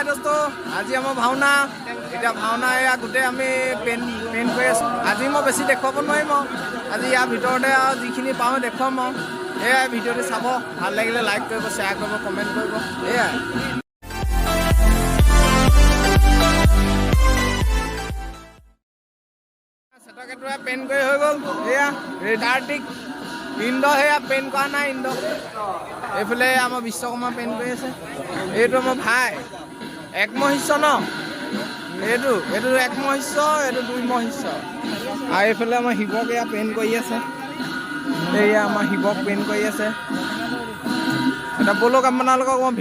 দোস্ত আজি আমাৰ ভাওনা এতিয়া ভাওনা এয়া গোটেই আমি পেইণ্ট কৰি আছোঁ আজি মই বেছি দেখুৱাব নোৱাৰিম আজি ইয়াৰ ভিতৰতে আৰু যিখিনি পাওঁ দেখুৱাম এয়াই ভিডিঅ'টো চাব ভাল লাগিলে লাইক কৰিব শ্বেয়াৰ কৰিব কমেণ্ট কৰিব এয়াই চেটকেটুৱা পেইণ্ট কৰি হৈ গ'ল এয়া ৰেডাৰ্টিক ইন্দ্ৰ সেয়া পেইণ্ট কৰা নাই ইন্দ্ৰ এইফালে আমাৰ বিশ্বকৰ্মা পেইণ্ট কৰি আছে এইটো আমাৰ ভাই এক মহিষ্য ন এইটো এক মহিষ্য এইটো 2 মহিষ্য আৰু এইফালে আমাৰ শিৱক এয়া পেইণ্ট কৰি আছে এয়া আমাৰ শিৱক পেইণ্ট কৰি আছে এটা বলক আপোনালোকক মই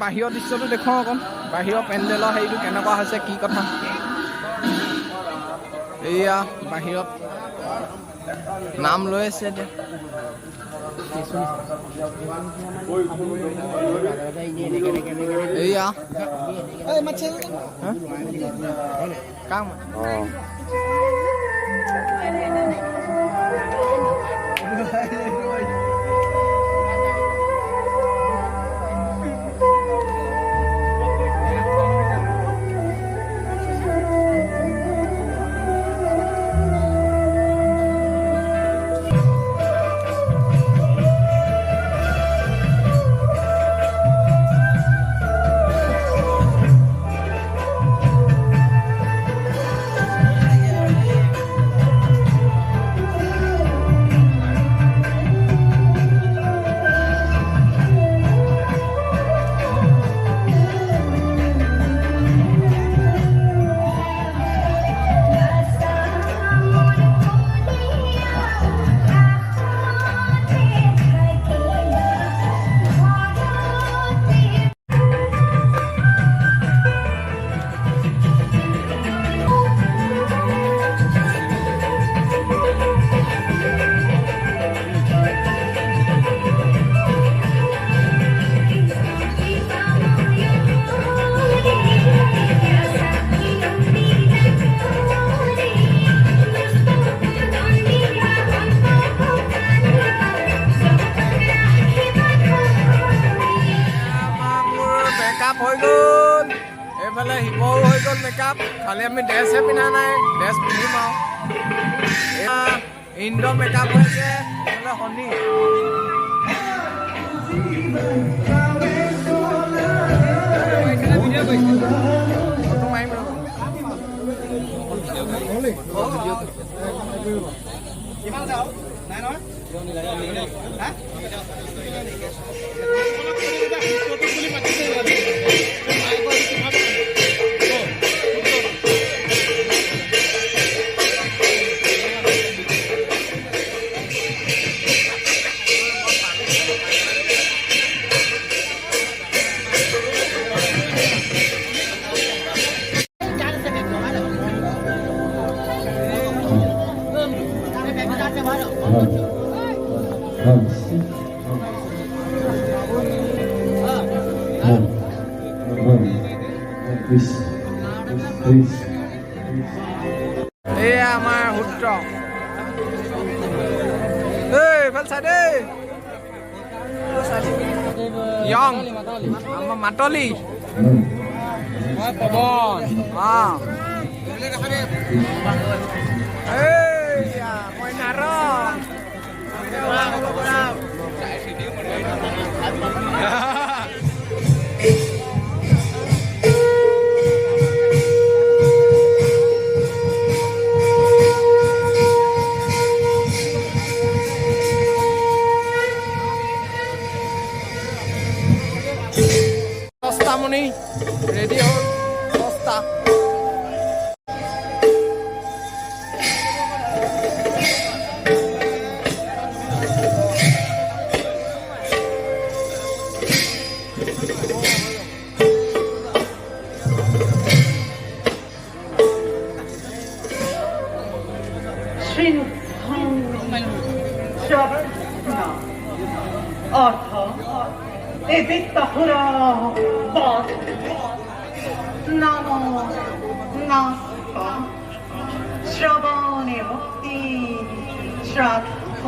বাহিৰৰ দৃশ্যটো দেখুৱাওঁ অকণ বাহিৰৰ পেণ্ডেলৰ হেৰিটো কেনেকুৱা হৈছে কি কথা এয়া বাহিৰত নাম লৈ আছে এতিয়া এয়া কাম হৈ গ'ল এইফালে শিৱও হৈ গ'ল মেকআপ খালি আমি ড্ৰেছহে পিন্ধা নাই ড্ৰেছ পিন্ধিম আৰু ইন্দ্ৰ মেকআপ হৈছে এইফালে শনি ফটো মাৰিম এয়া আমাৰ সূত্ৰ এইফাল চাইডে ইয়ং আমাৰ মাতলি পৱন এইয়া মই নাৰ মনি ৰেডি হ'ল দহটা অৰ্থ এই বিত্তহুৰা বধ নাম নাস্ত শ্ৰবণে মুক্তি শ্ৰাদ্ধ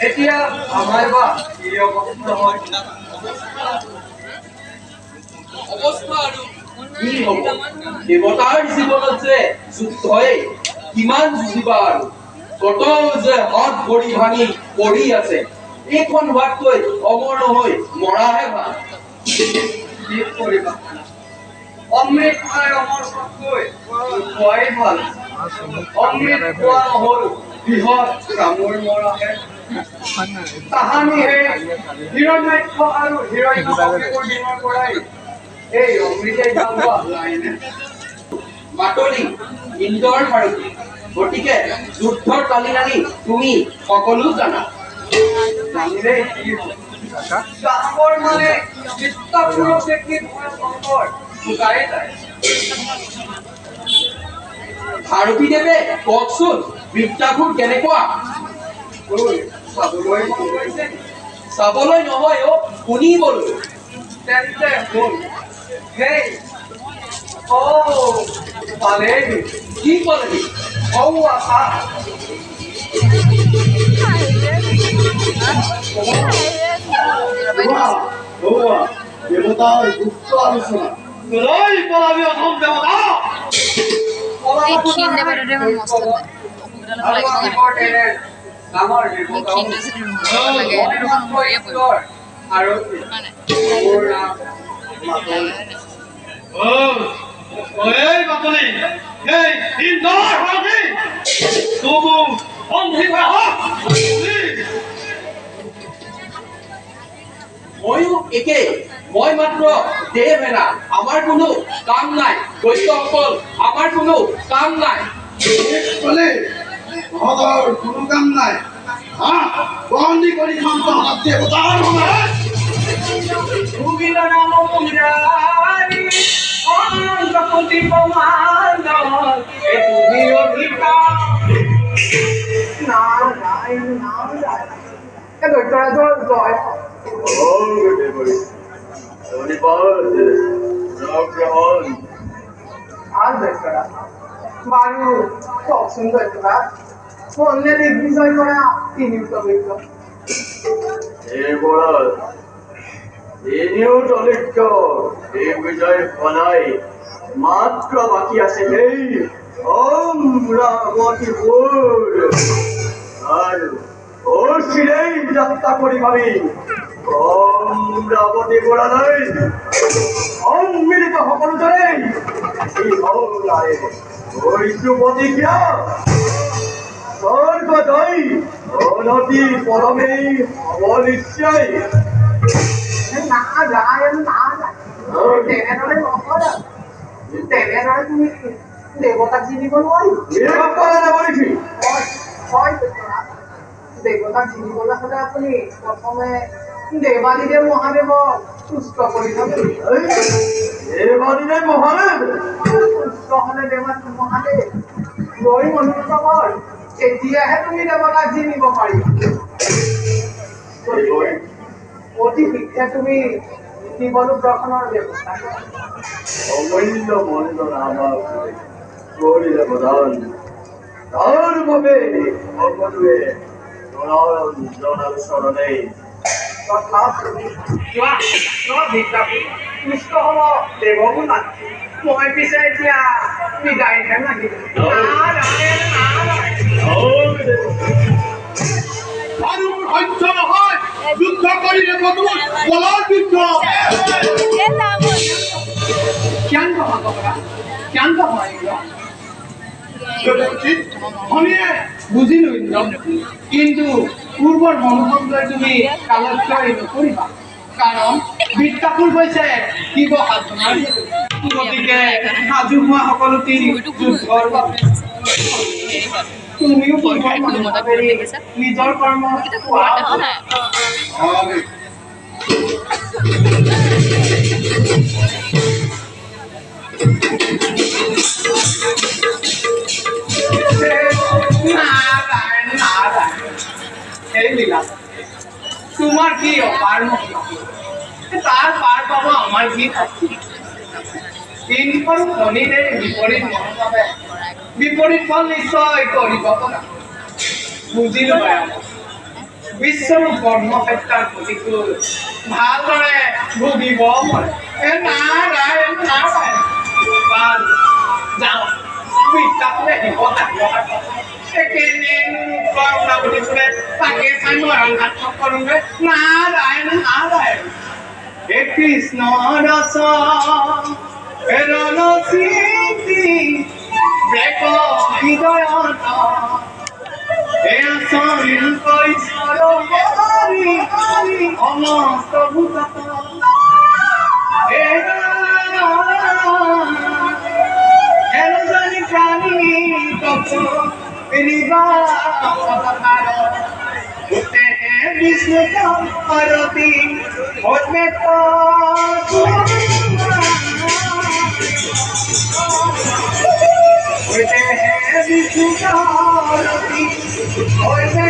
এতিয়া আমাৰ বা কি অৱস্থা হয় অৱস্থা আৰু কি হ'ব দেৱতাৰ জীৱনত যে যুদ্ধই কিমান যুঁজিবা আৰু কত যে হাত ভৰি ভাঙি পৰি আছে এইখন হোৱাতকৈ অমৰ হৈ মৰাহে ভাল কি কৰিবা অমৃত খাই অমৰ হোৱাতকৈ খোৱাই ভাল অমৃত খোৱা নহল বৃহৎ কামোৰ মৰাহে তাহানিহে হিৰণ্যাক্ষ আৰু হিৰণ্যকশিপুৰ দিনৰ পৰাই এই অমৃতে গাঁও লাইনে মাতলি ইন্দ্ৰৰ সাৰথি গতিকে যুদ্ধৰ তালিনানি তুমি সকলো জানা জানিলে কি গাঁৱৰ মানে চিত্তাপুৰক দেখি ভয়ংকৰ বুজাই যায় ভাৰতী দেৱে কওকচোন বিদ্যাবোৰ কেনেকুৱা চাবলৈ মন গৈছে চাবলৈ নহয় অ শুনিবলৈ তেন্তে শুন হেই অ পালেহি কি পালেহি ঔ আশা দেৱতাৰ গুপ্ত আলোচনা লৈ পলাবি অসম দেৱতা এই বাপনে এই ইন্দৰ হবি তবু বন্ধি হওক ময়ো একে মই মাত্ৰ দেহেৰা আমাৰ কোনো কাম নাই দৈত্যসকল আমাৰ কোনো কাম নাই বলে তহঁতৰ কোনো কাম নাই বন্দী কৰি খাম তহঁতক দেৱতাৰ সমান ভুগিল নাম মুৰাৰী অন্তপতি প্ৰমাণ এ তুমি অধিকাৰ নাৰায়ণ নাৰায়ণ এ দৈত্যৰাজৰ জয় ভাল দৈত্যৰাজ বাৰু কওকচোন দৈত্যৰাজ বললে দিগ্বিজয় কৰা তিনিওটা দৈত্য এনেও দলিত এই বিজয় বনাই মাত্ৰ বাকী আছে সেই ৰাৱতীপুৰ আৰু চিৰেই যাত্ৰা কৰি ভাবি ৰাৱতীপুৰলৈ সম্মিলিত সকলোজনে কৰিছো প্ৰতিজ্ঞা স্বৰ্গদৈ অনতি পৰমেই হ'ব নিশ্চয় নাৰায়ণ নাৰায়ণ তেনেদৰে নকৰা তেনেদৰে তুমি দেৱতাক চিনিব নোৱাৰিবা হয় দৈত্যৰাজ দেৱতাক চিনিবলৈ হ'লে আপুনি প্ৰথমে দেৱাদিদেৱ মহাদেৱক তুষ্ট কৰি ল'ব দেৱাদিদেৱ মহাদেৱ তুষ্ট হ'লে দেৱাদিদেৱ মহাদেৱ গৈ মনোনীত কৰ তেতিয়াহে তুমি দেৱতাক চিনিব পাৰিবা অতি শীঘ্ৰে তুমি শিৱলোক দৰ্শনৰ ব্যৱস্থা কৰা অমূল্য মন্ডল আমাক কৰিলে প্ৰদান তাৰ বাবে সকলোৱে জনাৰ চৰণে তুষ্ট হ'ব দেৱগুণাত মই পিছে এতিয়া বিদায়হে লাগিলো নাৰায়ণ আৰু সহ্য নহয় যুদ্ধ কৰিলে বদুল বলৰ যুদ্ধ শান্ত শান্ত হয় শনিয়ে বুজিলো ইন্দ্ৰ কিন্তু পূৰ্বৰ মনোসংগই তুমি কালক্ষয় নকৰিবা কাৰণ বৃত্তাসুৰ হৈছে শিৱ সাধনাৰ গতিকে সাজু হোৱা সকলো যুদ্ধৰ বাবে তুমিও পূৰ্বৰ মনোভাৱেৰে নিজৰ কৰ্ম নাৰায়ণ নাৰায়ণ এই লীলা তোমাৰ কি অপাৰ তাৰ পাৰ পাবো আমাৰ কি তিনখন খনিৰে বিপৰীত মনোভাৱে বিপৰীত ফল নিশ্চয় কৰিব বুজিলো বিশ্বৰূপ কৰ্ম হত্যাৰ প্ৰতিকূল ভালদৰে ভুগিব পাৰে নাৰায়ণ নাৰায়ণ বাৰু যাওঁ বিদ্যাপুৰে শিৱ তাকে চাই মই ৰংঘাত কৰোঁগৈ নাৰায়ণ নাৰায়ণ হে কৃষ্ণ ৰস ৰণচিতি ব্ৰেক হৃদয়ত হে আচল সমস্ত ভূতত হে জানি প্রাণী होते हैं विष्णु का आरती होते हैं विष्णु का आरती होते